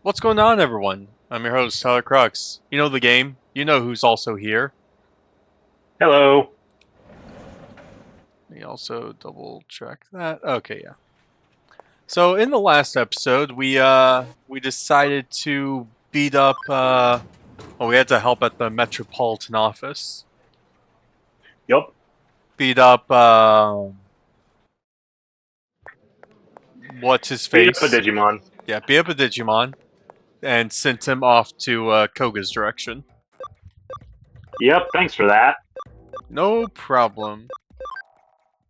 What's going on, everyone? I'm your host, Tyler Crux. You know the game. You know who's also here. Hello. Let me also double check that. Okay, yeah. So in the last episode, we decided to beat up. Well, we had to help at the Metropolitan office. Yup. Beat up. What's his Beat up a face? Digimon. Yeah, beat up a Digimon, and sent him off to Koga's direction. Yep, thanks for that. No problem.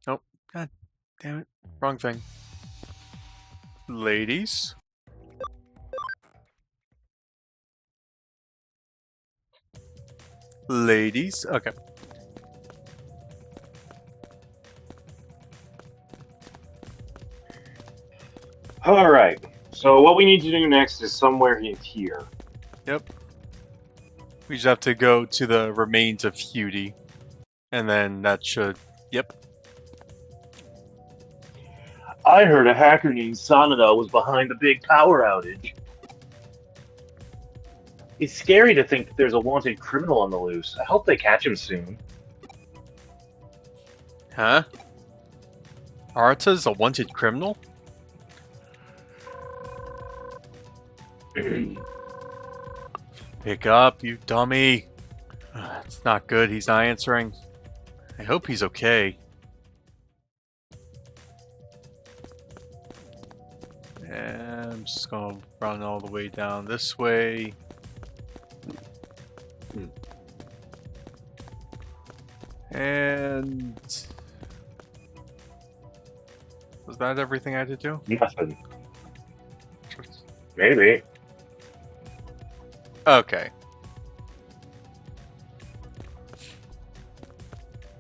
Oh, god damn it! Wrong thing. Ladies. Ladies. Okay. Alright. So what we need to do next is somewhere in here. Yep. We just have to go to the remains of Fugitive. And then that should... Yep. I heard a hacker named Sanada was behind the big power outage. It's scary to think that there's a wanted criminal on the loose. I hope they catch him soon. Huh? Arata's a wanted criminal? Pick up, you dummy. It's not good, he's not answering. I hope he's okay. And I'm just gonna run all the way down this way. And... was that everything I had to do? Nothing. Maybe. Okay.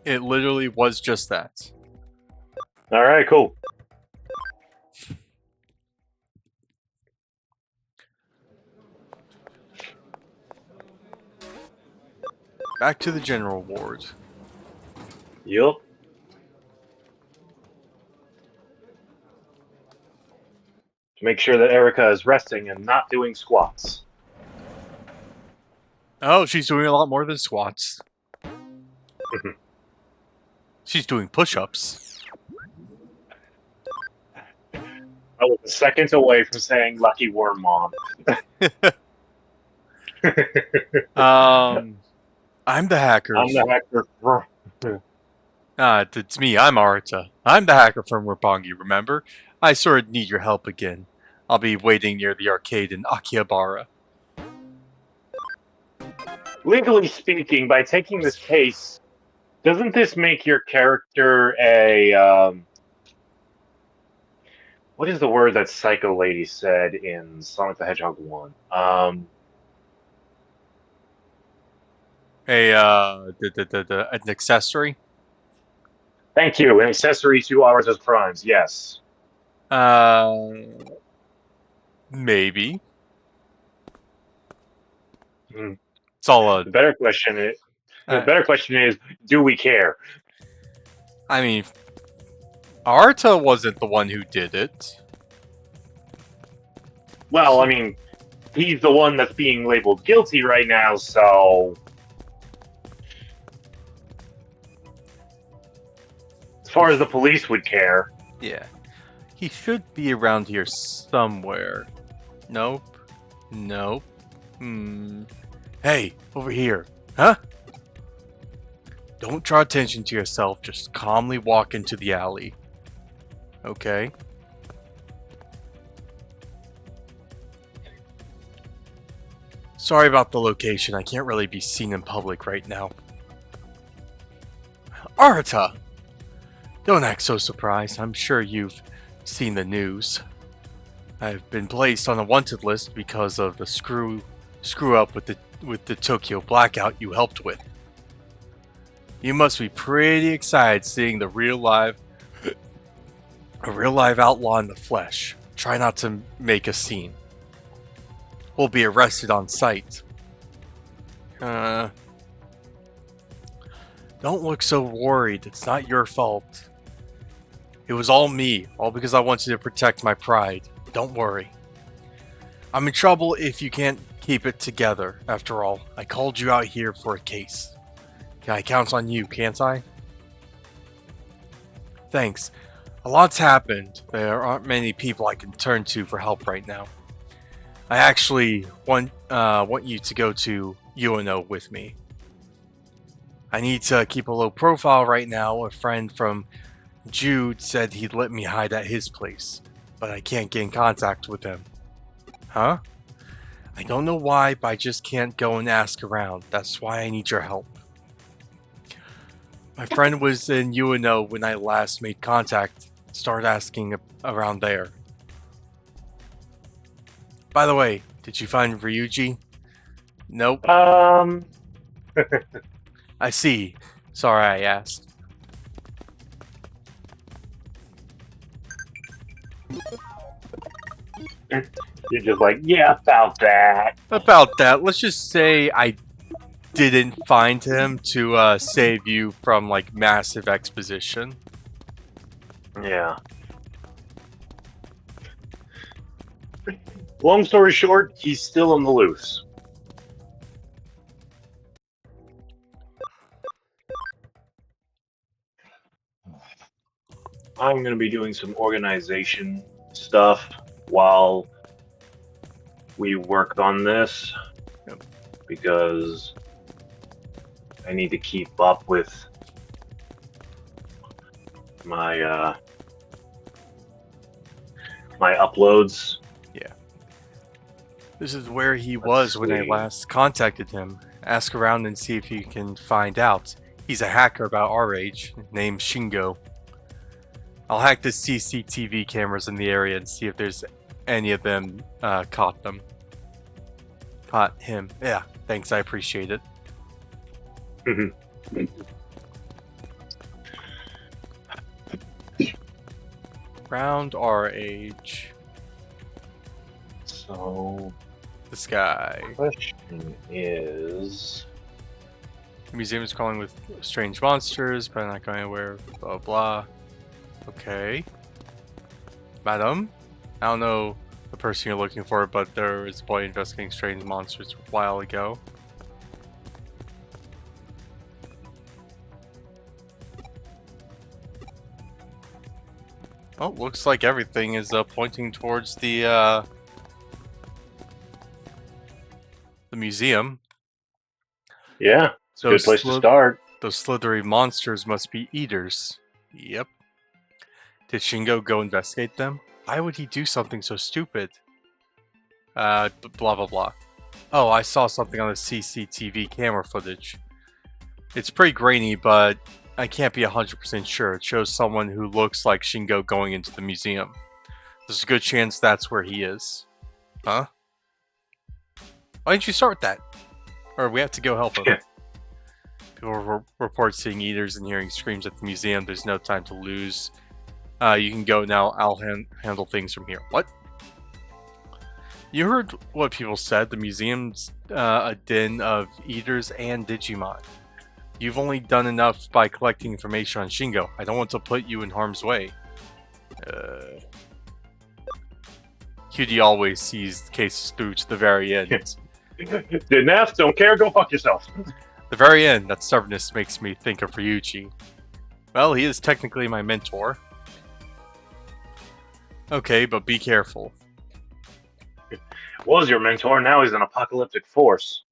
It literally was just that. Alright, cool. Back to the general ward. Yup. To make sure that Erica is resting and not doing squats. Oh, she's doing a lot more than squats. She's doing push-ups. I was a second away from saying lucky worm mom. I'm the hacker. I'm the hacker. It's me. I'm Arata. I'm the hacker from Roppongi, remember? I sort of need your help again. I'll be waiting near the arcade in Akihabara. Legally speaking, by taking this case, doesn't this make your character a what is the word that Psycho Lady said in Sonic the Hedgehog 1? An accessory? Thank you. An accessory to ours as crimes. Yes. Maybe. Mm. It's all a... The better question is, do we care? I mean, Arata wasn't the one who did it. Well, I mean, he's the one that's being labeled guilty right now, so as far as the police would care. Yeah. He should be around here somewhere. Nope. Nope. Hey, over here. Huh? Don't draw attention to yourself. Just calmly walk into the alley. Okay? Sorry about the location. I can't really be seen in public right now. Arata! Don't act so surprised. I'm sure you've seen the news. I've been placed on a wanted list because of the screw up with the Tokyo blackout you helped with. You must be pretty excited seeing a real live outlaw in the flesh. Try not to make a scene. We'll be arrested on sight. Don't look so worried. It's not your fault. It was all me, all because I wanted to protect my pride. Don't worry. I'm in trouble if you can't keep it together. After all, I called you out here for a case. Can I count on you, can't I? Thanks. A lot's happened. There aren't many people I can turn to for help right now. I actually want you to go to UNO with me. I need to keep a low profile right now. A friend from Jude said he'd let me hide at his place, but I can't get in contact with him. Huh? I don't know why, but I just can't go and ask around. That's why I need your help. My friend was in UNO when I last made contact. Start asking around there. By the way, did you find Ryuji? Nope. I see. Sorry I asked. You're just like, yeah, about that. About that, let's just say I didn't find him to save you from like massive exposition. Yeah. Long story short, he's still on the loose. I'm going to be doing some organization stuff while we work on this. Yep. Because I need to keep up with my my uploads. Yeah. This is where he was when I last contacted him. Ask around and see if you can find out. He's a hacker about our age, named Shingo. I'll hack the CCTV cameras in the area and see if there's any of them caught him. Yeah, thanks, I appreciate it. Round our age. So this guy. Question is, the museum is crawling with strange monsters, but I'm not going anywhere. Blah blah. Okay. Madam? I don't know the person you're looking for, but there is a boy investigating strange monsters a while ago. Oh, looks like everything is pointing towards the museum. Yeah, it's a good place to start. Those slithery monsters must be eaters. Yep. Did Shingo go investigate them? Why would he do something so stupid? Blah blah blah. Oh, I saw something on the CCTV camera footage. It's pretty grainy, but I can't be 100% sure. It shows someone who looks like Shingo going into the museum. There's a good chance that's where he is. Huh? Why didn't you start with that? Or we have to go help him. Yeah. People report seeing eaters and hearing screams at the museum. There's no time to lose. You can go now. I'll handle things from here. What? You heard what people said. The museum's a den of eaters and Digimon. You've only done enough by collecting information on Shingo. I don't want to put you in harm's way. QD always sees cases through to the very end. Didn't ask, don't care, go fuck yourself. The very end, that stubbornness makes me think of Ryuji. Well, he is technically my mentor. Okay, but be careful. Was your mentor, now he's an apocalyptic force.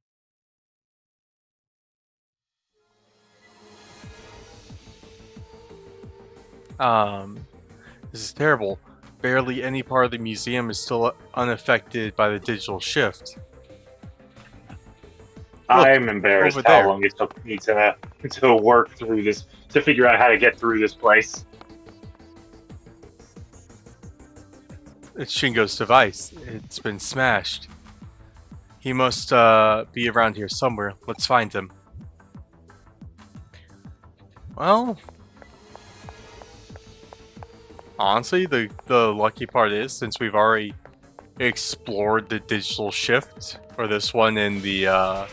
This is terrible. Barely any part of the museum is still unaffected by the digital shift. I'm embarrassed how long it took me to work through this, to figure out how to get through this place. It's Shingo's device. It's been smashed. He must be around here somewhere. Let's find him. Well, honestly, the lucky part is, since we've already explored the digital shift, or this one in the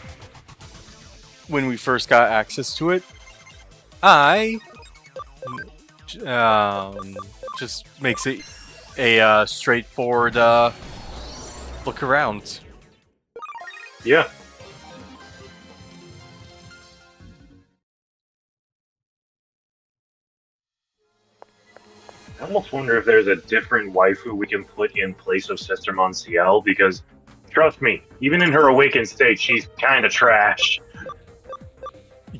when we first got access to it, just makes it a straightforward look around. Yeah. I almost wonder if there's a different waifu we can put in place of Sister Monsiel, because, trust me, even in her awakened state, she's kind of trash.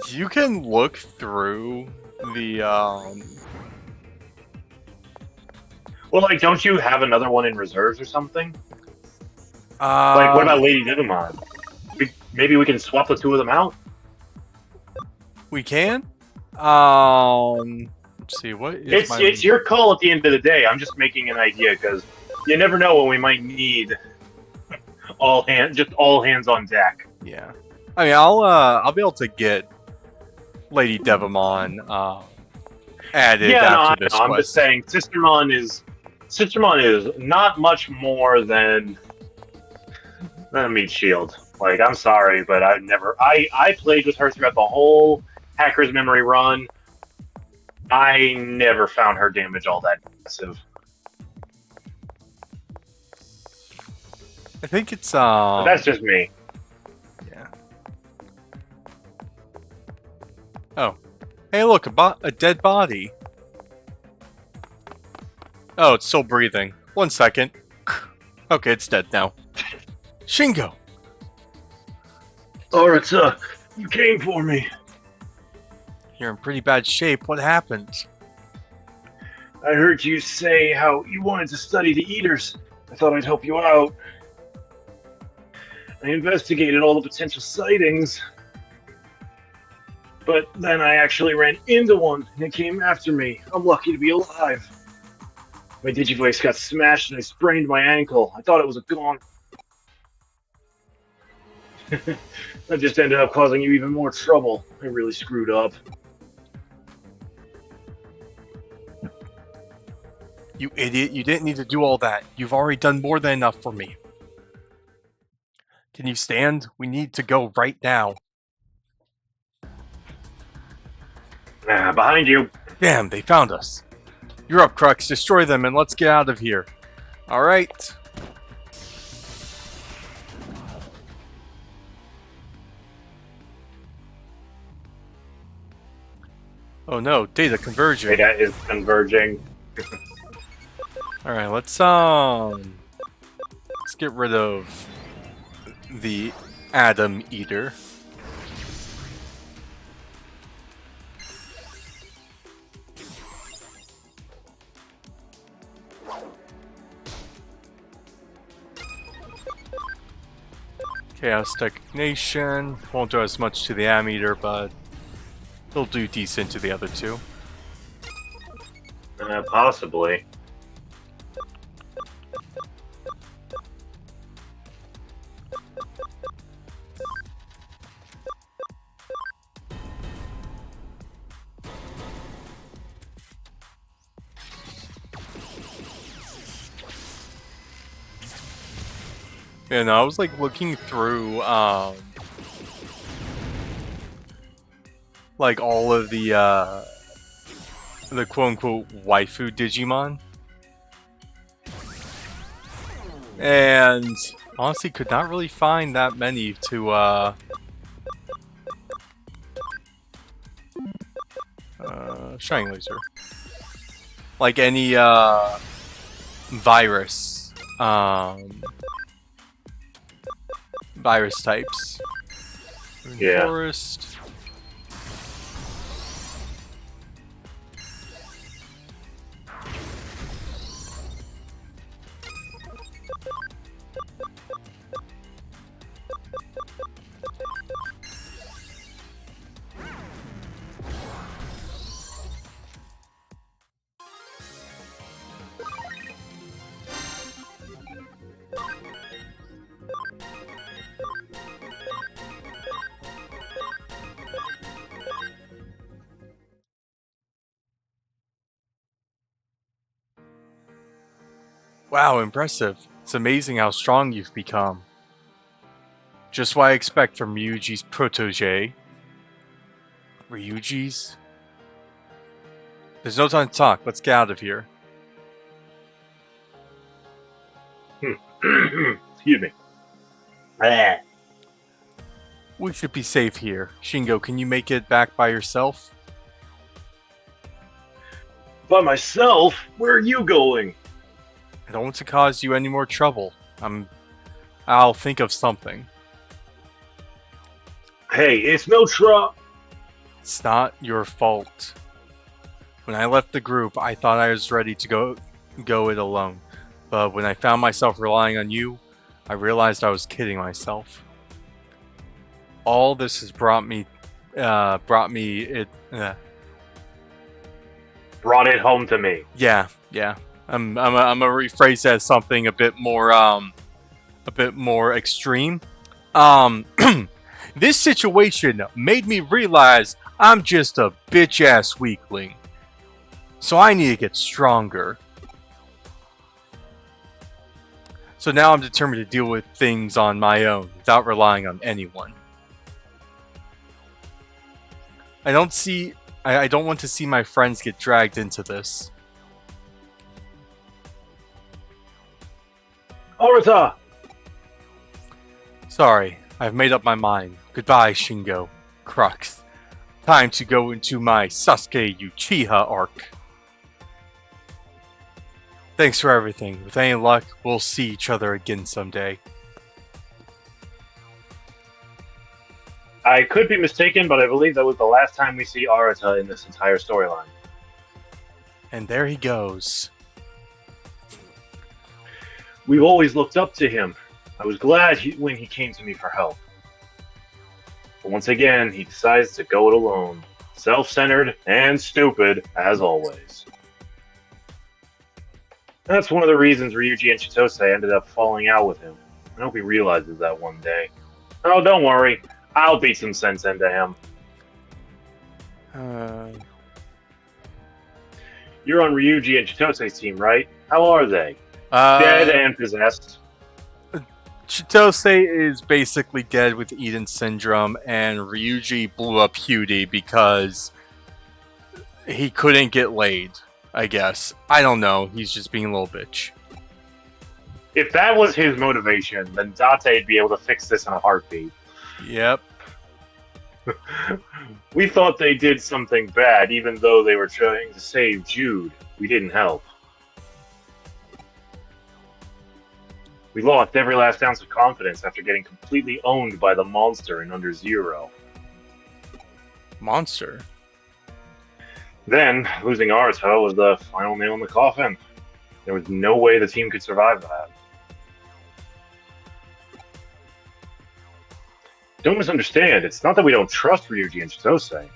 You can look through the Well, like, don't you have another one in reserves or something? Like, what uh about Lady Digimon? Maybe we can swap the two of them out? we can. Let's see, what is my It's your call at the end of the day. I'm just making an idea, because you never know when we might need just all hands on deck. Yeah. I mean, I'll be able to get Lady Devamon added Yeah, no, after I this know. I'm just quest. saying, Sistermon is not much more than a meat shield. Like, I'm sorry, but I played with her throughout the whole Hacker's Memory run. I never found her damage all that massive. I think it's But that's just me. yeah. Oh. Hey, look, a dead body. Oh, it's still breathing. 1 second. Okay, it's dead now. Shingo! Aritsa, you came for me. You're in pretty bad shape. What happened? I heard you say how you wanted to study the Eaters. I thought I'd help you out. I investigated all the potential sightings, but then I actually ran into one and it came after me. I'm lucky to be alive. My Digivoice got smashed and I sprained my ankle. I thought it was a gone. That just ended up causing you even more trouble. I really screwed up. You idiot, you didn't need to do all that. You've already done more than enough for me. Can you stand? We need to go right now. Behind you. Damn, they found us. You're up, Crux. Destroy them and let's get out of here. Alright. Oh no, data converging. Data is converging. Alright, let's get rid of the Atom Eater. Chaos Technician won't do as much to the Ammeter, but he'll do decent to the other two. Possibly. And I was like looking through like all of the quote unquote waifu Digimon. And honestly could not really find that many to Shining Laser. Like any virus virus types. Yeah. Forest. Wow, impressive. It's amazing how strong you've become. Just what I expect from Ryuji's protege. Ryuji's? There's no time to talk, let's get out of here. Excuse me. Ah. We should be safe here. Shingo, can you make it back by yourself? By myself? Where are you going? I don't want to cause you any more trouble. I'll think of something. Hey, it's no trouble. It's not your fault. When I left the group, I thought I was ready to go it alone. But when I found myself relying on you, I realized I was kidding myself. All this has brought it home to me. Yeah. I'm gonna rephrase that as something a bit more extreme. This situation made me realize I'm just a bitch ass weakling. So I need to get stronger. So now I'm determined to deal with things on my own without relying on anyone. I don't want to see my friends get dragged into this. Orita! Sorry, I've made up my mind. Goodbye, Shingo. Crux. Time to go into my Sasuke Uchiha arc. Thanks for everything. With any luck, we'll see each other again someday. I could be mistaken, but I believe that was the last time we see Arata in this entire storyline. And there he goes. We've always looked up to him. I was glad when he came to me for help. But once again, he decides to go it alone. Self-centered and stupid, as always. That's one of the reasons Ryuji and Chitose ended up falling out with him. I hope he realizes that one day. Oh, don't worry. I'll beat some sense into him. You're on Ryuji and Chitose's team, right? How are they? Dead and possessed. Chitose is basically dead with Eden Syndrome, and Ryuji blew up Hudi because he couldn't get laid, I guess. I don't know. He's just being a little bitch. If that was his motivation, then Date'd be able to fix this in a heartbeat. Yep. We thought they did something bad, even though they were trying to save Jude. We didn't help. We lost every last ounce of confidence after getting completely owned by the monster in Under Zero. Monster? Then, losing Aruto was the final nail in the coffin. There was no way the team could survive that. Don't misunderstand, it's not that we don't trust Ryuji and Chitose.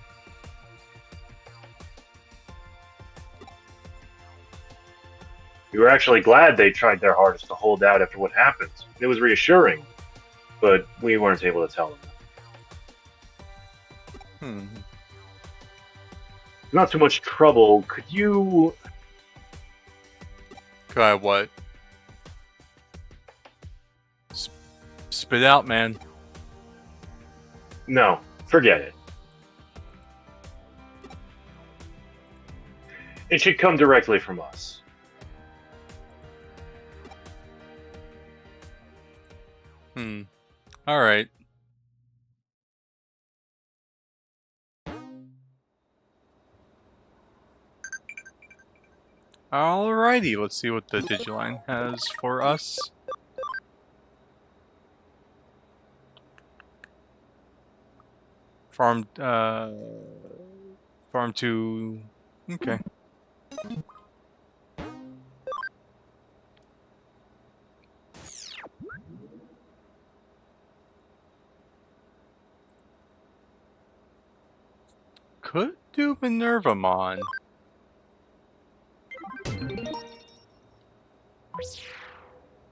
We were actually glad they tried their hardest to hold out after what happened. It was reassuring, but we weren't able to tell them. Not too much trouble. Could you... Could I what? Spit out, man. No, forget it. It should come directly from us. Alright. Alrighty, let's see what the Digiline has for us. Farm to... Okay. Could do Minervamon.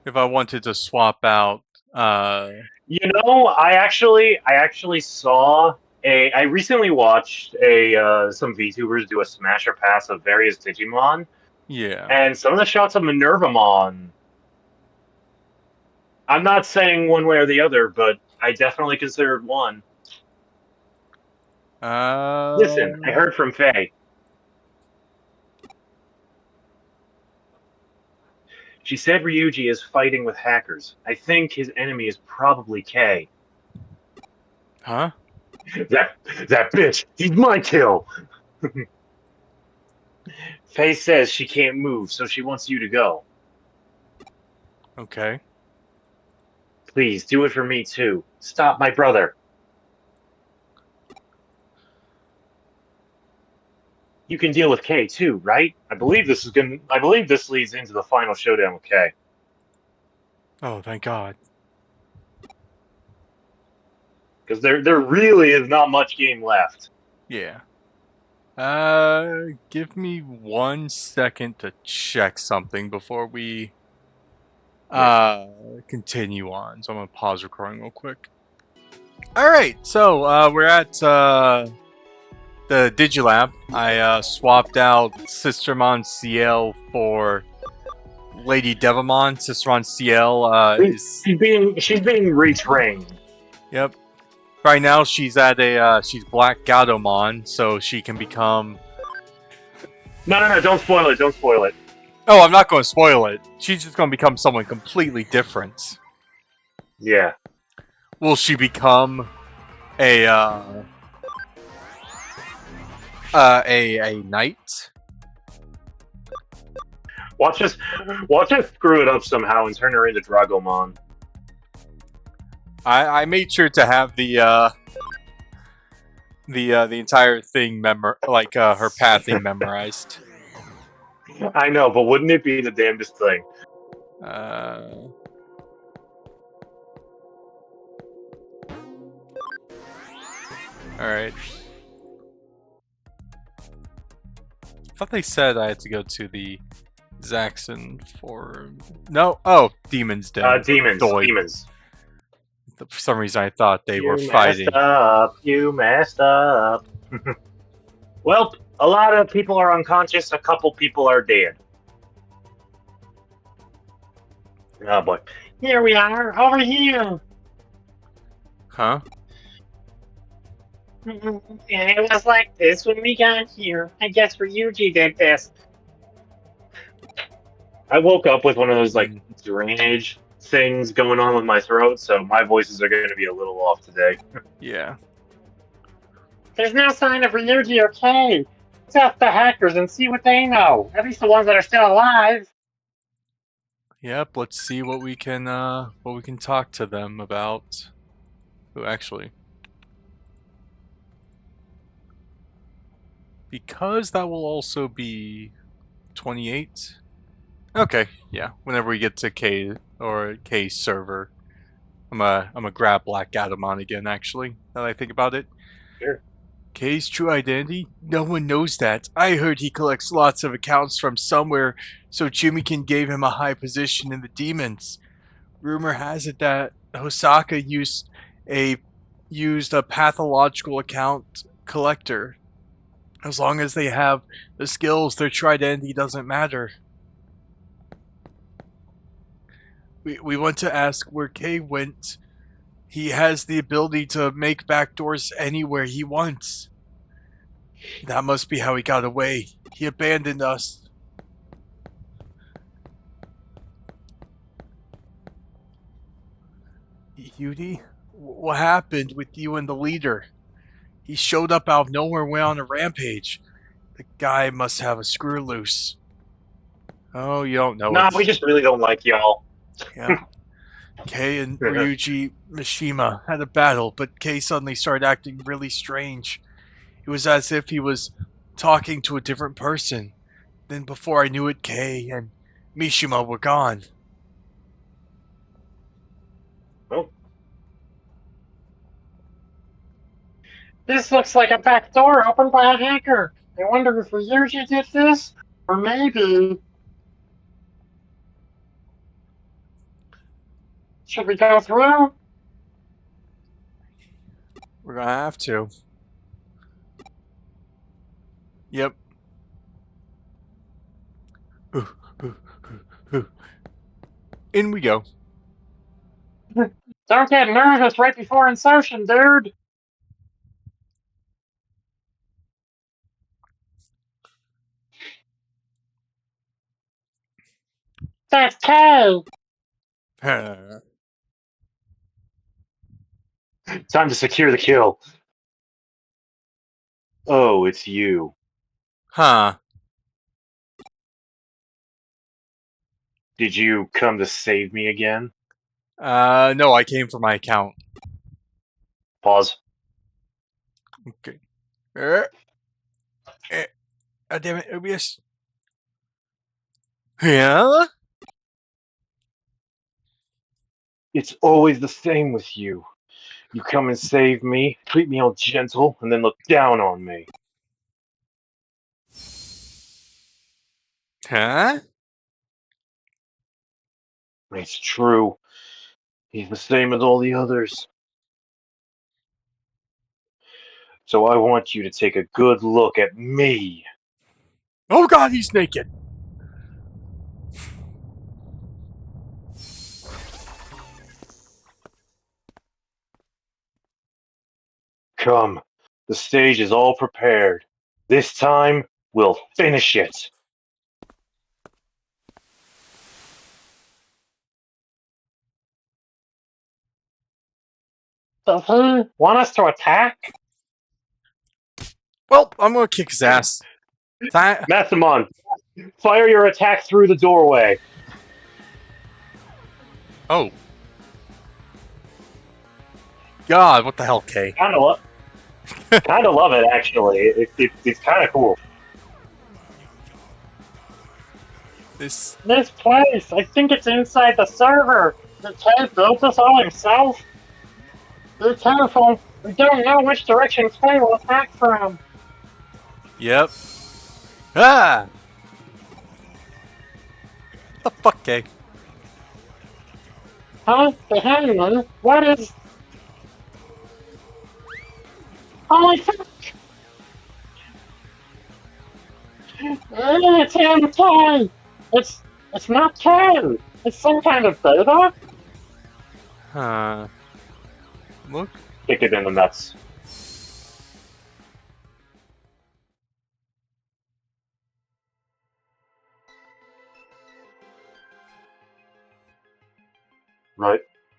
If I wanted to swap out, You know, I actually saw I recently watched some VTubers do a smasher pass of various Digimon. Yeah. And some of the shots of Minervamon, I'm not saying one way or the other, but I definitely considered one. Listen, I heard from Faye. She said Ryuji is fighting with hackers. I think his enemy is probably K. Huh? That bitch, he's my kill! Faye says she can't move, so she wants you to go. Okay. Please, do it for me too. Stop my brother. You can deal with K too, right? I believe this leads into the final showdown with K. Oh, thank God. Because there really is not much game left. Yeah. Give me 1 second to check something before we continue on. So I'm gonna pause recording real quick. All right, so we're at the Digilab. I swapped out Sistermon CL for Lady Devamon. Sistermon CL is She's being retrained. yep. Right now she's at a she's Black Gatomon, so she can become. No, don't spoil it, don't spoil it. Oh, I'm not going to spoil it. She's just going to become someone completely different. Yeah. Will she become a a knight? Watch us screw it up somehow and turn her into Dragomon. I made sure to have the entire thing her pathing memorized. I know, but wouldn't it be the damnedest thing? All right. I thought they said I had to go to the Zaxxon Forum. No. Oh, Demon's Den. Demons. For some reason, I thought they were You fighting. You messed up. Well, a lot of people are unconscious. A couple people are dead. Oh boy. Here we are, over here. Huh? And it was like this when we got here. I guess Ryuji did this. I woke up with one of those like drainage things going on with my throat, so my voices are going to be a little off today. Yeah. There's no sign of Ryuji or Kay. Let's ask the hackers and see what they know. At least the ones that are still alive. Yep. Let's see what we can talk to them about. Who actually? Because that will also be 28. Okay, yeah. Whenever we get to K or K server, I'm gonna grab Black Gatomon again. Actually, now that I think about it. Sure. K's true identity? No one knows that. I heard he collects lots of accounts from somewhere, so Jimmykin gave him a high position in the demons. Rumor has it that Hosaka used a pathological account collector. As long as they have the skills, their true identity doesn't matter. We want to ask where Kay went. He has the ability to make backdoors anywhere he wants. That must be how he got away. He abandoned us. Yudi, what happened with you and the leader? He showed up out of nowhere and went on a rampage. The guy must have a screw loose. Oh, you don't know Nah, it. we just really don't like y'all. Yeah. Kei and Ryuji Mishima had a battle, but Kei suddenly started acting really strange. It was as if he was talking to a different person. Then before I knew it, Kei and Mishima were gone. Oh. This looks like a back door opened by a hacker. I wonder if Ryuji did this? Or maybe... Should we go through? We're gonna have to. Yep. In we go. Don't get nervous right before insertion, dude. That's K! Huh. Time to secure the kill. Oh, it's you. Huh. Did you come to save me again? No, I came for my account. Pause. Okay. Uh, damn it, OBS. Yeah? It's always the same with you. You come and save me, treat me all gentle, and then look down on me. Huh? It's true. He's the same as all the others. So I want you to take a good look at me. Oh god, he's naked! Come, the stage is all prepared. This time, we'll finish it. Does he want us to attack? Well, I'm gonna kick his ass. Masamon, fire your attack through the doorway. Oh. God, what the hell, Kay? Kind of love it, actually. It's kind of cool. This place, I think it's inside the server. The Ted built this all himself. Be careful. We don't know which direction Faye will attack from. Yep. Ah! What the fuck, Kay? Huh? Behind me? What is... Holy fuck! It's MK! It's not K! It's some kind of beta? Huh. Look. Kick it in the nuts.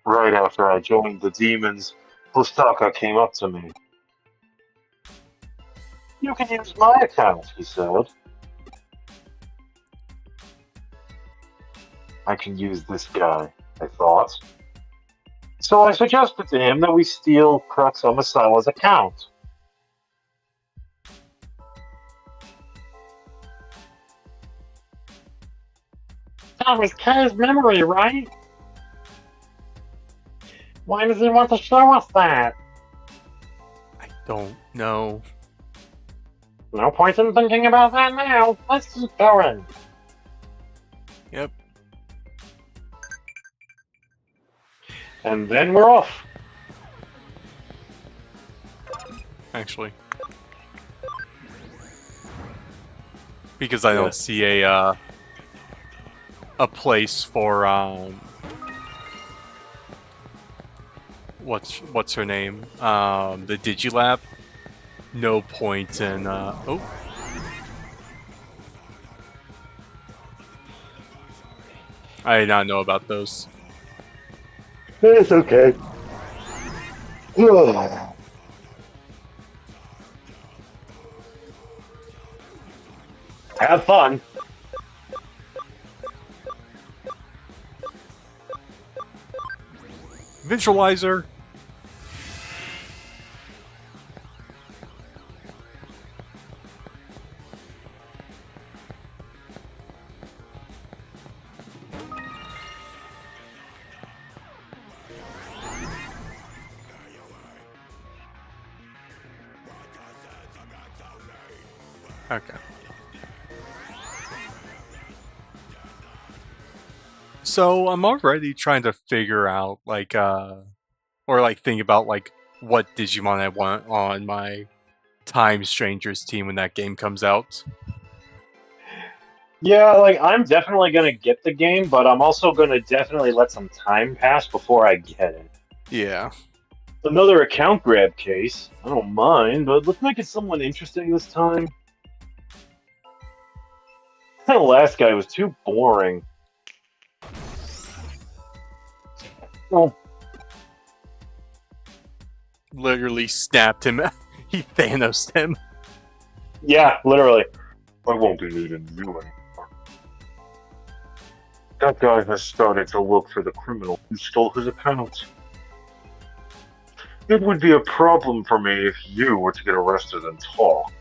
Right after I joined the demons, Pustaka came up to me. You can use my account, he said. I can use this guy, I thought. So I suggested to him that we steal Crux Amasawa's account. That was Kay's memory, right? Why does he want to show us that? I don't know. No point in thinking about that now. Let's keep going. Yep. And then we're off. Actually. Because I don't see a place for what's her name? The Digilab. No point in oh. I did not know about those. It's okay. Have fun. Visualizer. Okay. So I'm already trying to figure out like or like think about like what Digimon I want on my Time Strangers team when that game comes out. Yeah, like, I'm definitely gonna get the game, but I'm also gonna definitely let some time pass before I get it. Yeah. Another account grab case. I don't mind, but let's make it someone interesting this time. That last guy was too boring. Oh, Literally snapped him. He Thanos'd him. yeah, literally. I won't be needing you anymore. That guy has started to look for the criminal who stole his account. It would be a problem for me if you were to get arrested and talk.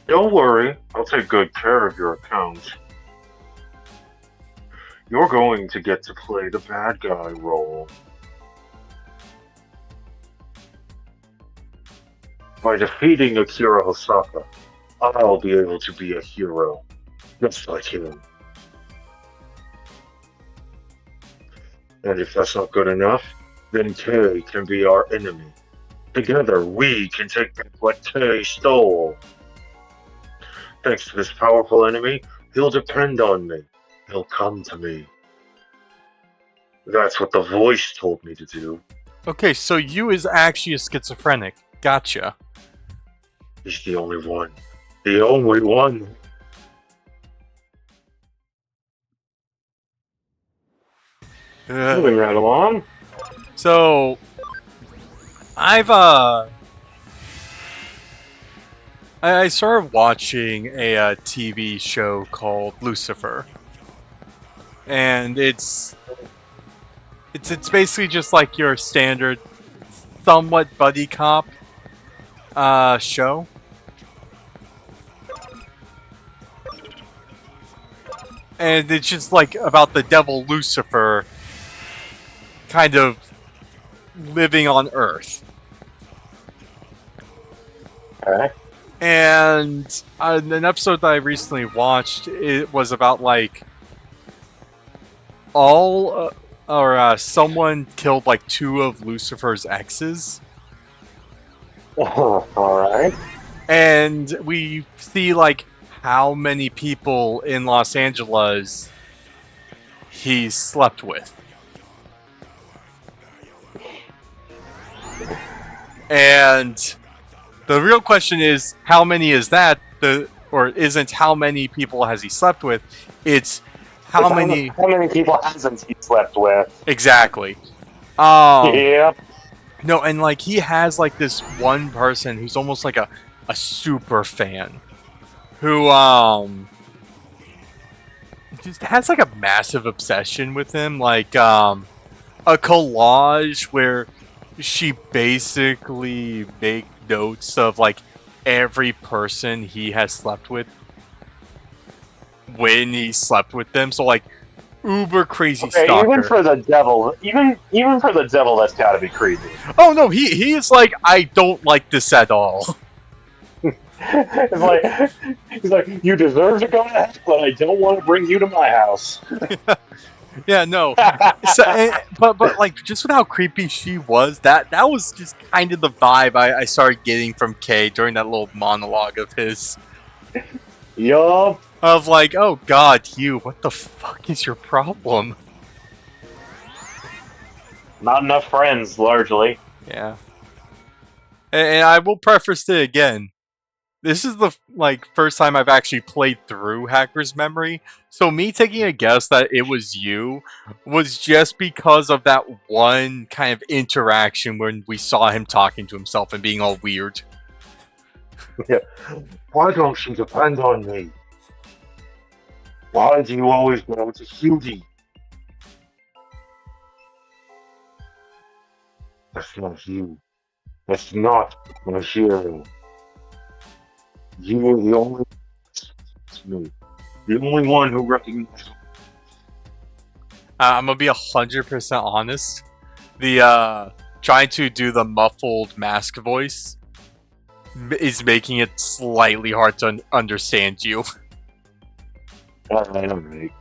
Don't worry, I'll take good care of your account. You're going to get to play the bad guy role. By defeating Akira Hosaka, I'll be able to be a hero, just like him. And if that's not good enough, then Kei can be our enemy. Together, we can take back what Kei stole. Thanks to this powerful enemy, he'll depend on me. He'll come to me. That's what the voice told me to do. Okay, so you is actually a schizophrenic. Gotcha. He's the only one. The only one. Moving right along. So, I started watching a TV show called Lucifer, and it's basically just like your standard, somewhat buddy cop show. And it's just like about the devil Lucifer kind of living on Earth. Okay. And an episode that I recently watched, it was about like someone killed like 2 of Lucifer's exes. Alright. And we see like how many people in Los Angeles he slept with. And the real question is, how many is that? Or isn't how many people has he slept with? It's how many people hasn't he slept with? Exactly. Yep. No, and like he has like this one person who's almost like a super fan, who just has like a massive obsession with him, like a collage where she basically make notes of like every person he has slept with when he slept with them. So like uber crazy stalker. Even for the devil, even for the devil, that's got to be crazy. Oh no, he is like, I don't like this at all. He's like, you deserve to go to hell, but I don't want to bring you to my house. Yeah, no. So, but like, just with how creepy she was, that was just kind of the vibe I started getting from Kay during that little monologue of his. Yup. Of like, oh god, you, what the fuck is your problem? Not enough friends, largely. Yeah. And I will preface it again. This is the first time I've actually played through Hacker's Memory, so me taking a guess that it was you was just because of that one kind of interaction when we saw him talking to himself and being all weird. Yeah. Why don't you depend on me? Why do you always go to Hughie? That's not you. That's not my hero. You are the only me. The only one who recognizes. I'm gonna be 100% honest. The trying to do the muffled mask voice is making it slightly hard to understand you. Alright.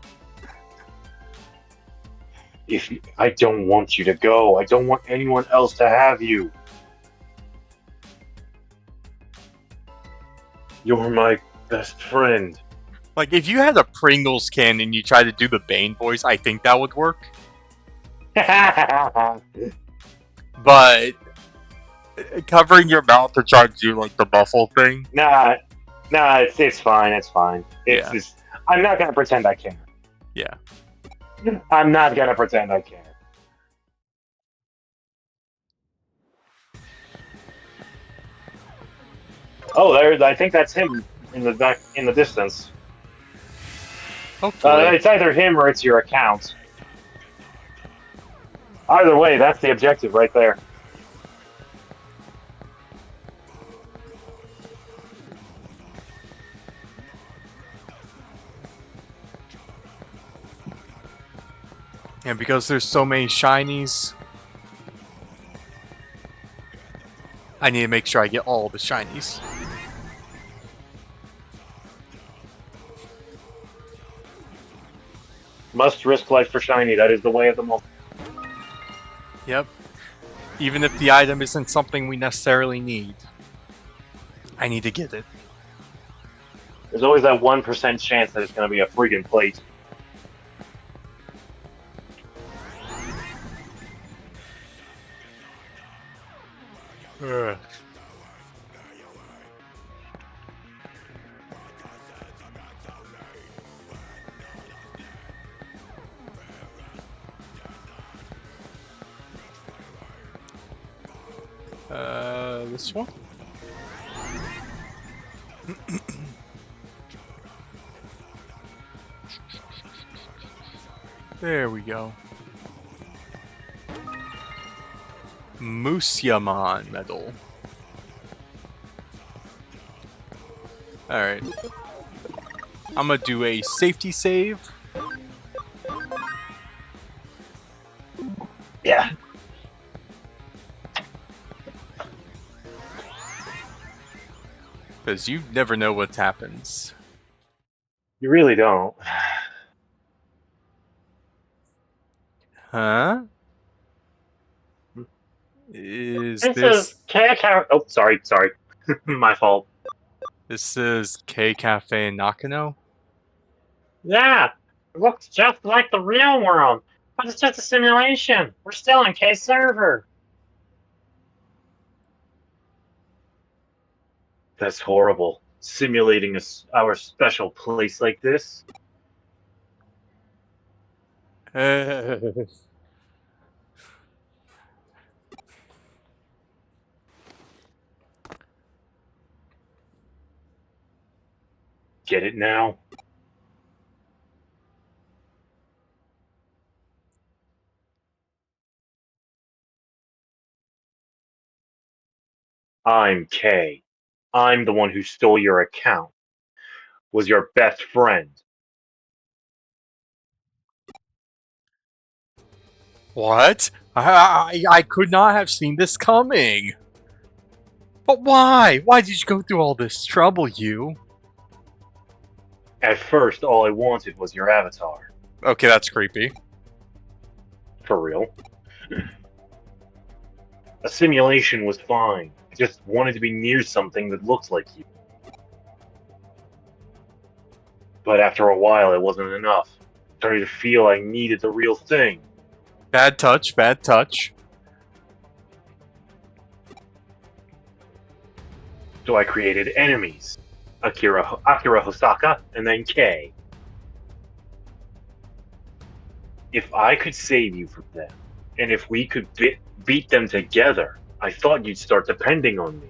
I don't want you to go. I don't want anyone else to have you. You're my best friend. Like, if you had a Pringles can and you tried to do the Bane voice, I think that would work. But covering your mouth to try to do like the muffle thing. Nah, it's fine. It's fine. It's just, I'm not gonna pretend I can. Yeah. I'm not gonna pretend I care. Oh, there! I think that's him in the distance. Hopefully. It's either him or it's your account. Either way, that's the objective right there. And because there's so many shinies, I need to make sure I get all the shinies. Must risk life for shiny. That is the way of the moment. Yep. Even if the item isn't something we necessarily need, I need to get it. There's always that 1% chance that it's going to be a freaking plate. Ugh. This one? There we go. Musyamon medal. Alright. I'm gonna do a safety save. Yeah. Because you never know what happens. You really don't. Huh? Is This this... is K-Account. Oh, sorry. My fault. This is K Cafe Nakano? Yeah. It looks just like the real world. But it's just a simulation. We're still on K server. That's horrible. Simulating our special place like this. Get it now? I'm K. I'm the one who stole your account. Was your best friend. What? I could not have seen this coming. But why? Why did you go through all this trouble, you? At first, all I wanted was your avatar. Okay, that's creepy. For real. A simulation was fine. I just wanted to be near something that looked like you. But after a while, it wasn't enough. I started to feel I needed the real thing. Bad touch, bad touch. So I created enemies. Akira Hosaka, and then Kei. If I could save you from them, and if we could beat them together, I thought you'd start depending on me.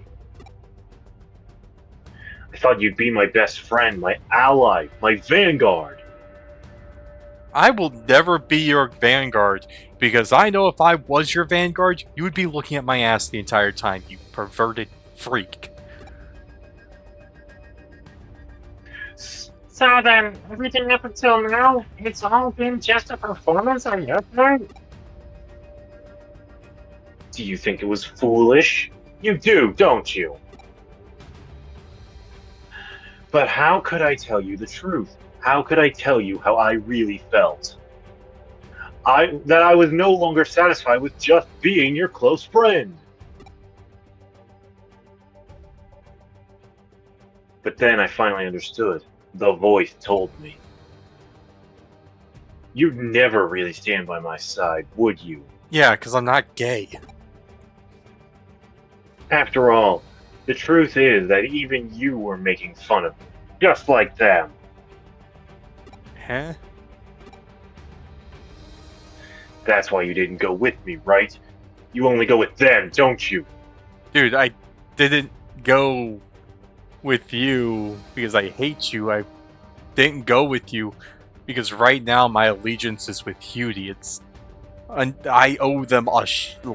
I thought you'd be my best friend, my ally, my vanguard. I will never be your vanguard, because I know if I was your vanguard, you would be looking at my ass the entire time, you perverted freak. So then, everything up until now, it's all been just a performance on your part? Do you think it was foolish? You do, don't you? But how could I tell you the truth? How could I tell you how I really felt? That I was no longer satisfied with just being your close friend. But then I finally understood. The voice told me. You'd never really stand by my side, would you? Yeah, because I'm not gay. After all, the truth is that even you were making fun of me, just like them. Huh? That's why you didn't go with me, right? You only go with them, don't you? Dude, I didn't go with you because I hate you. I didn't go with you because right now my allegiance is with Hudie. I owe them a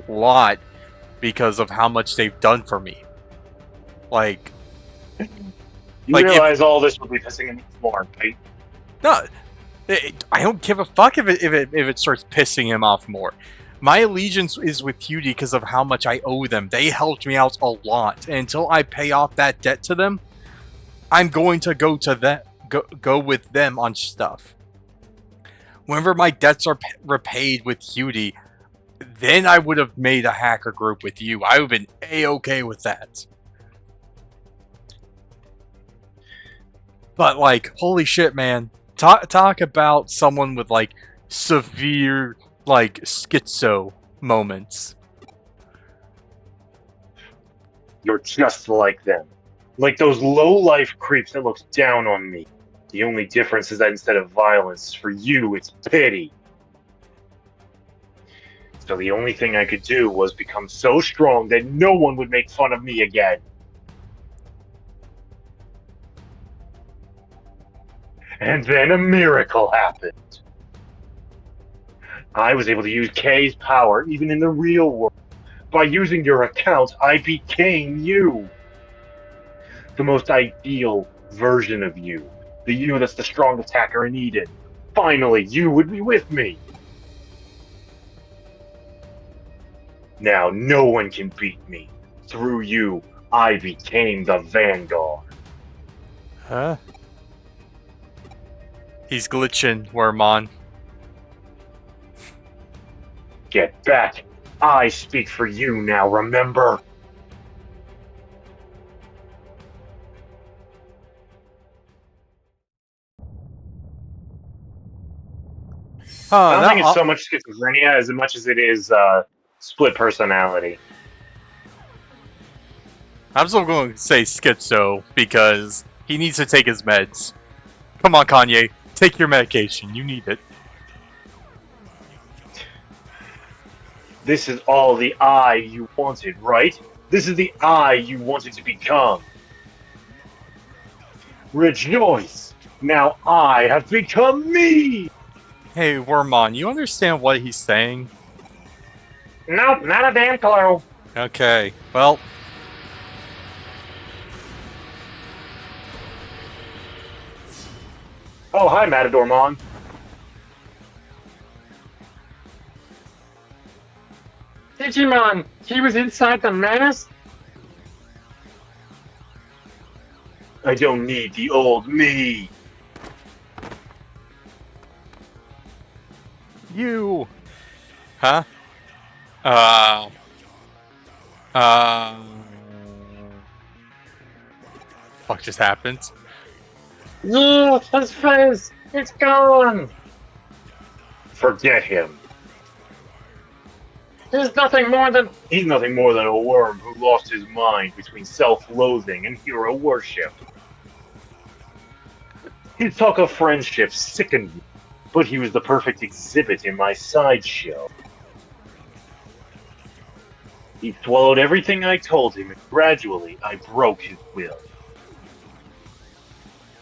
lot because of how much they've done for me. Like, You if realize all this will be pissing him off more, right? no, I don't give a fuck if it starts pissing him off more. My allegiance is with Hudie because of how much I owe them. They helped me out a lot, and until I pay off that debt to them, I'm going to go with them on stuff. Whenever my debts are repaid with Hudie, then I would have made a hacker group with you. I would have been A-okay with that. But, like, holy shit, man. Talk about someone with, like, severe, like, schizo moments. You're just like them. Like those low-life creeps that look down on me. The only difference is that instead of violence, for you, it's pity. So the only thing I could do was become so strong that no one would make fun of me again. And then a miracle happened. I was able to use K's power even in the real world. By using your account, I became you. The most ideal version of you. The you that's the strongest hacker in Eden. Finally, you would be with me. Now, no one can beat me. Through you, I became the Vanguard. Huh? He's glitching, Wormon. Get back. I speak for you now, remember? I don't think it's so much schizophrenia as much as it is split personality. I'm still going to say schizo because he needs to take his meds. Come on, Kanye. Take your medication. You need it. This is all the I you wanted, right? This is the I you wanted to become. Rejoice! Now I have become me! Hey, Wormon, you understand what he's saying? Nope, not a damn clue. Okay, well... Oh, hi, Matadormon. Digimon, he was inside the mask? I don't need the old me. You! Huh? Fuck just happened? Yeah, his face! It's gone! Forget him. He's nothing more than... He's nothing more than a worm who lost his mind between self-loathing and hero worship. His talk of friendship sickened me, but he was the perfect exhibit in my sideshow. He swallowed everything I told him, and gradually I broke his will.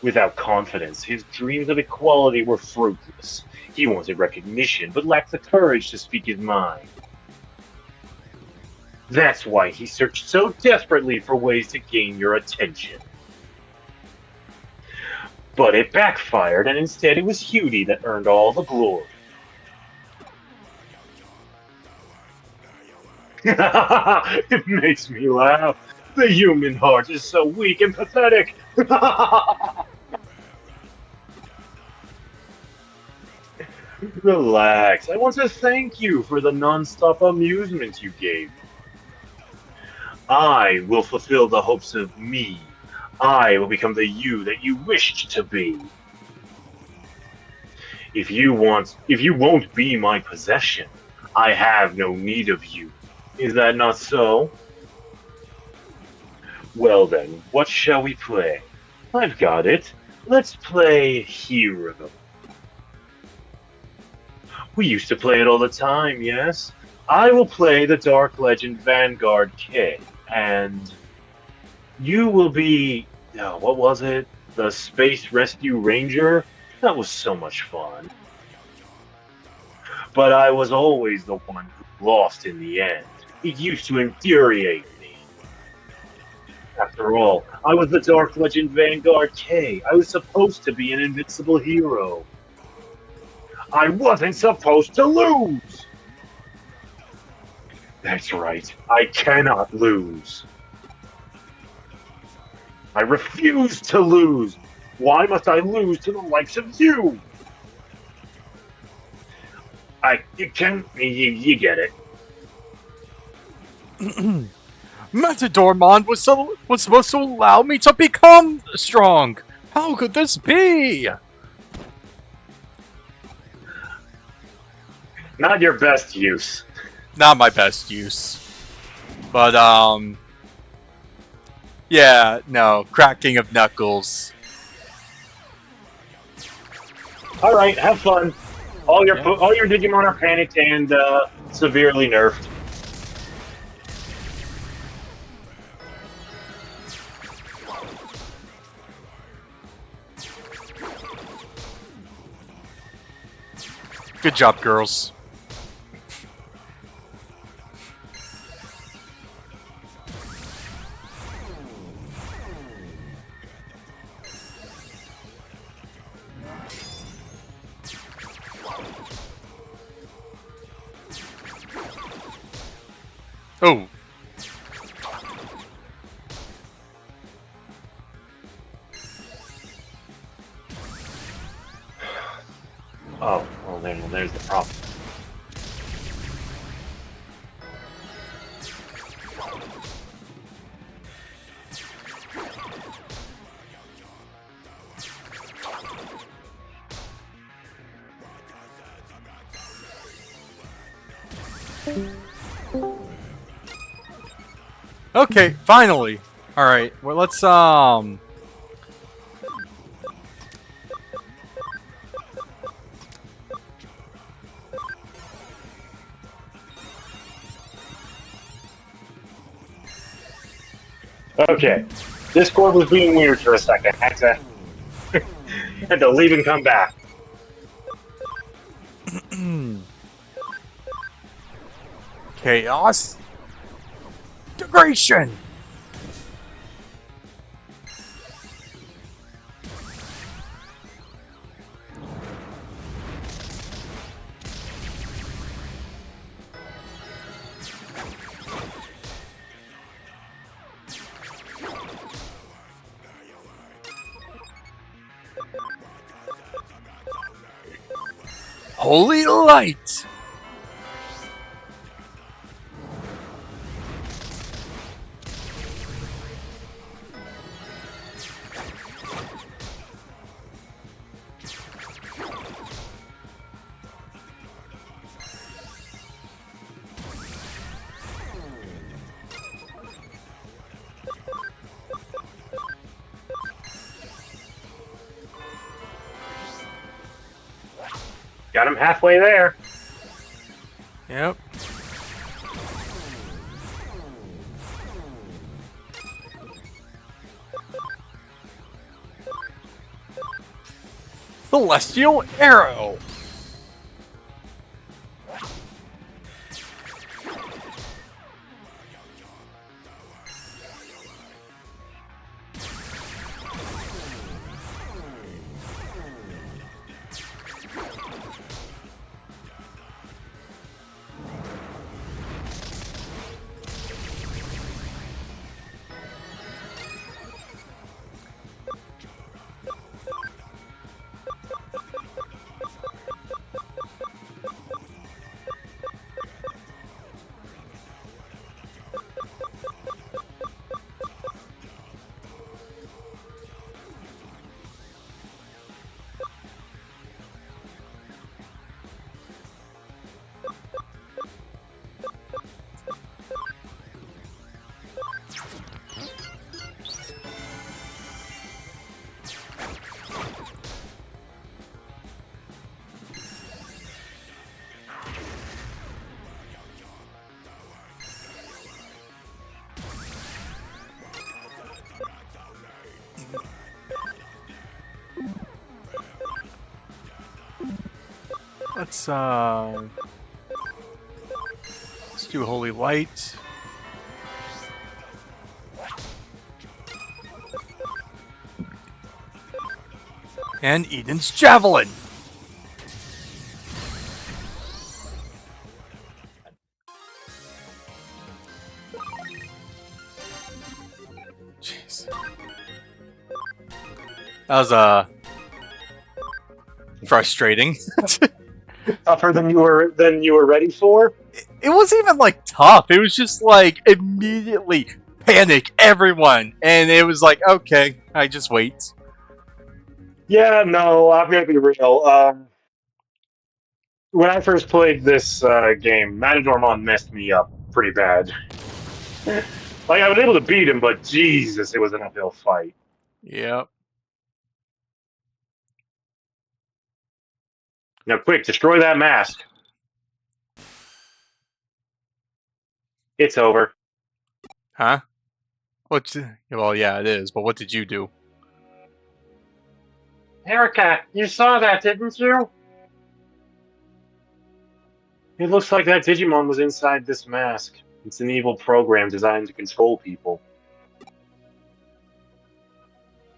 Without confidence, his dreams of equality were fruitless. He wanted recognition, but lacked the courage to speak his mind. That's why he searched so desperately for ways to gain your attention. But it backfired, and instead it was Hudie that earned all the glory. It makes me laugh. The human heart is so weak and pathetic. Relax. I want to thank you for the non-stop amusement you gave. I will fulfill the hopes of me. I will become the you that you wished to be. If you won't be my possession, I have no need of you. Is that not so? Well then, what shall we play? I've got it. Let's play Hero. We used to play it all the time, yes? I will play the Dark Legend Vanguard K, and you will be. Oh, what was it? The Space Rescue Ranger? That was so much fun. But I was always the one who lost in the end. It used to infuriate me. After all, I was the Dark Legend Vanguard K. I was supposed to be an invincible hero. I wasn't supposed to lose! That's right, I cannot lose. I refuse to lose! Why must I lose to the likes of you? You get it. Matadormon was supposed to allow me to become strong. How could this be? Not your best use. Not my best use. But, yeah, no, cracking of knuckles. Alright, have fun. All your Digimon are panicked and severely nerfed. Good job, girls. Oh. Oh, well, there's the problem. Okay, finally. All right. Well, let's Okay. Discord was being weird for a second. Had to leave and come back. Chaos Integration. Holy light. Got him halfway there. Yep. Celestial Arrow. let's do Holy Light. And Eden's Javelin. Jeez. That was frustrating. Tougher than you were ready for? It wasn't even like tough. It was just like immediately panic everyone, and it was like, okay, I just wait. Yeah, no, I'm gonna be real. When I first played this game, Matadormon messed me up pretty bad. Like, I was able to beat him, but Jesus, it was an uphill fight. Yep. Now, quick, destroy that mask. It's over. Huh? Well, yeah, it is. But what did you do? Erica, you saw that, didn't you? It looks like that Digimon was inside this mask. It's an evil program designed to control people.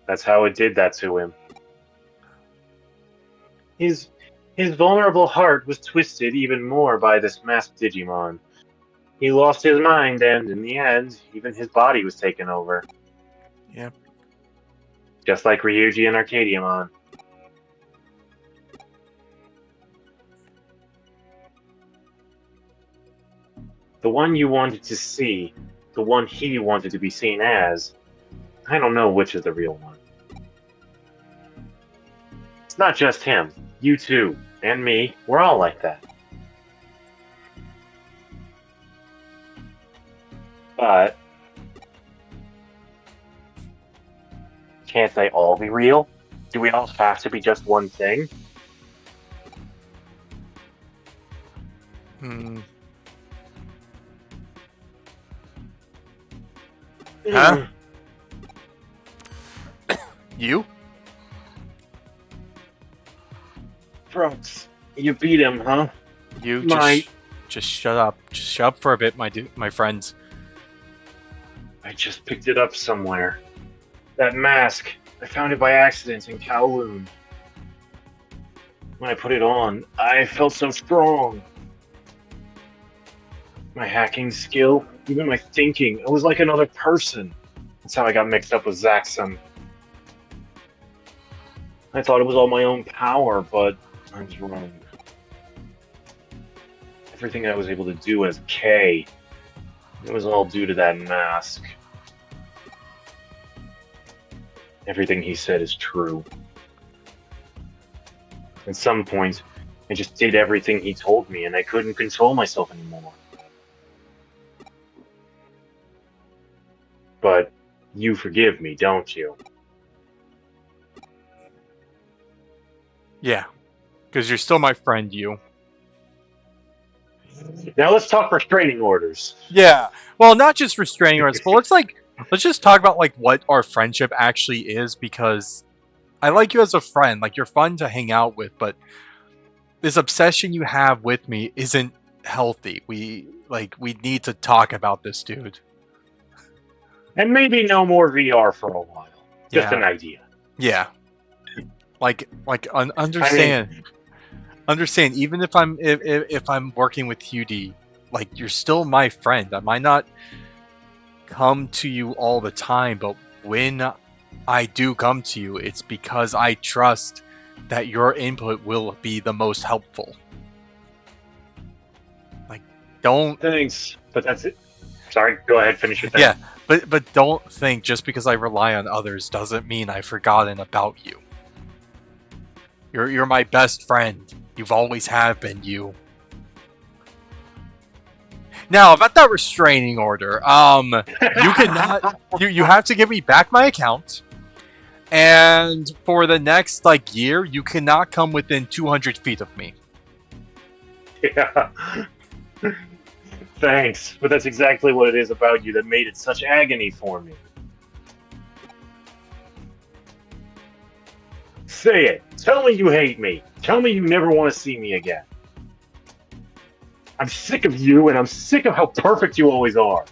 That's how it did that to him. His vulnerable heart was twisted even more by this masked Digimon. He lost his mind, and in the end, even his body was taken over. Yep. Just like Ryuji and Arcadiamon. The one you wanted to see, the one he wanted to be seen as, I don't know which is the real one. It's not just him. You too, and me, we're all like that. But can't they all be real? Do we all have to be just one thing? Huh? You? Brooks, you beat him, huh? You My- just shut up. Just shut up for a bit, my friends. I just picked it up somewhere. That mask, I found it by accident in Kowloon. When I put it on, I felt so strong. My hacking skill, even my thinking, I was like another person. That's how I got mixed up with Zaxxon. I thought it was all my own power, but I was wrong. Everything I was able to do as K, it was all due to that mask. Everything he said is true. At some point, I just did everything he told me, and I couldn't control myself anymore. But you forgive me, don't you? Yeah. Because you're still my friend, you. Now let's talk restraining orders. Yeah. Well, not just restraining orders, but let's just talk about like what our friendship actually is, because I like you as a friend. Like, you're fun to hang out with, but this obsession you have with me isn't healthy. We need to talk about this, dude. And maybe no more VR for a while. Just Yeah. an idea. Yeah. Understand. Understand. Even if I'm working with QD, like, you're still my friend. I might not come to you all the time, but when I do come to you, it's because I trust that your input will be the most helpful. Like, don't. Thanks, but that's it. Sorry, go ahead, finish your thing. Yeah, but don't think just because I rely on others doesn't mean I've forgotten about you. You're my best friend. You've always have been, you. Now, about that restraining order, you cannot. You have to give me back my account, and for the next year, you cannot come within 200 feet of me. Yeah. Thanks, but that's exactly what it is about you that made it such agony for me. Say it. Tell me you hate me. Tell me you never want to see me again. I'm sick of you, and I'm sick of how perfect you always are.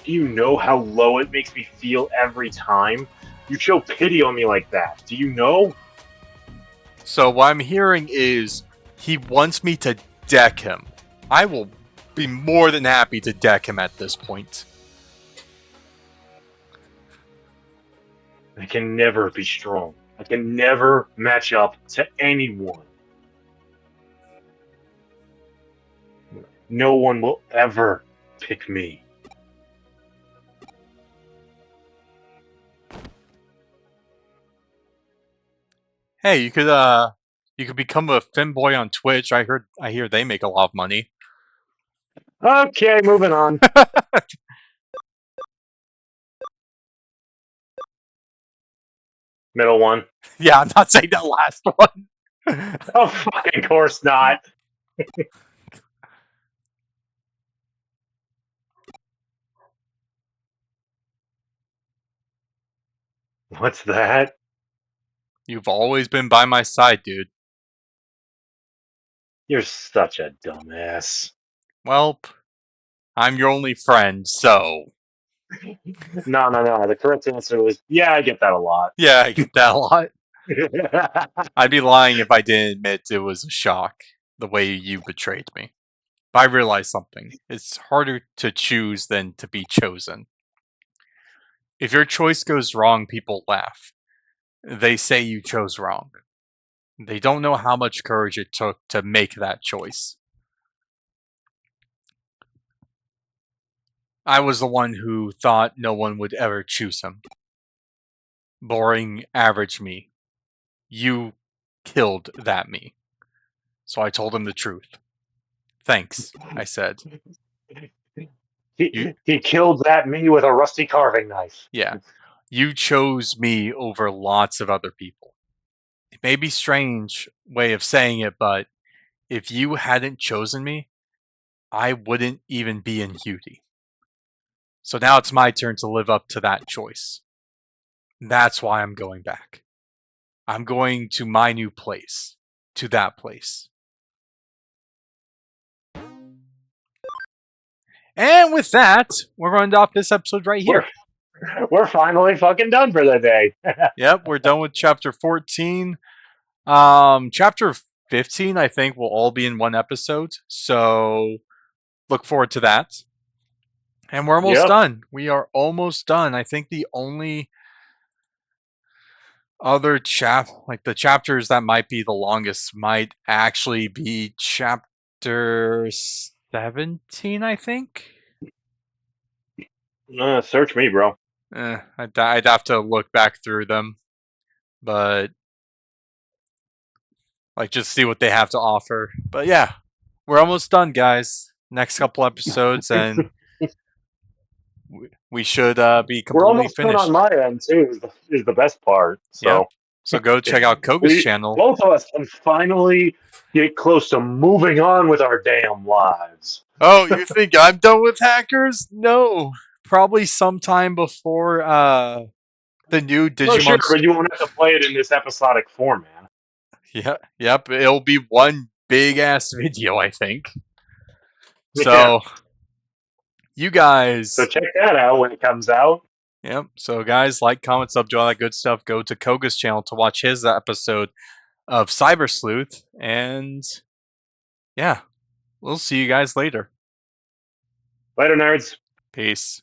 Do you know how low it makes me feel every time you show pity on me like that? Do you know? So what I'm hearing is he wants me to deck him. I will be more than happy to deck him at this point. I can never be strong. I can never match up to anyone. No one will ever pick me. Hey, you could become a femboy on Twitch. I hear they make a lot of money. Okay, moving on. Middle one. Yeah, I'm not saying that last one. Oh, fucking course not. What's that? You've always been by my side, dude. You're such a dumbass. Welp, I'm your only friend, so No. The correct answer was yeah, I get that a lot. yeah, I get that a lot. I'd be lying if I didn't admit it was a shock, the way you betrayed me. But I realized something. It's harder to choose than to be chosen. If your choice goes wrong, people laugh. They say you chose wrong. They don't know how much courage it took to make that choice. I was the one who thought no one would ever choose him. Boring, average me. You killed that me. So I told him the truth. Thanks, I said. You, he killed that me with a rusty carving knife. yeah, you chose me over lots of other people. It may be strange way of saying it, but if you hadn't chosen me, I wouldn't even be in Cutie. So now it's my turn to live up to that choice. That's why I'm going back. I'm going to my new place. To that place. And with that, we're going to end off this episode right here. We're finally fucking done for the day. Yep, we're done with chapter 14. Chapter 15, I think, will all be in one episode. So look forward to that. And we're almost done. We are almost done. I think the only other the chapters that might be the longest might actually be chapter 17, I think. Search me, bro. I'd have to look back through them, but like just see what they have to offer. But yeah, we're almost done, guys. Next couple episodes, and we should be We're completely almost done finished. on my end too. Is the best part. So, yeah. So go check out Khoga's channel. Both of us can finally get close to moving on with our damn lives. Oh, you think I'm done with hackers? No, probably sometime before the new Digimon. Oh, sure, but you won't have to play it in this episodic format. Yeah, yep. It'll be one big ass video, I think. So, Yeah. you guys. So check that out when it comes out. Yep. So, guys, like, comment, sub, do all that good stuff. Go to Khoga's channel to watch his episode of Cyber Sleuth. And yeah, we'll see you guys later. Later, nerds. Peace.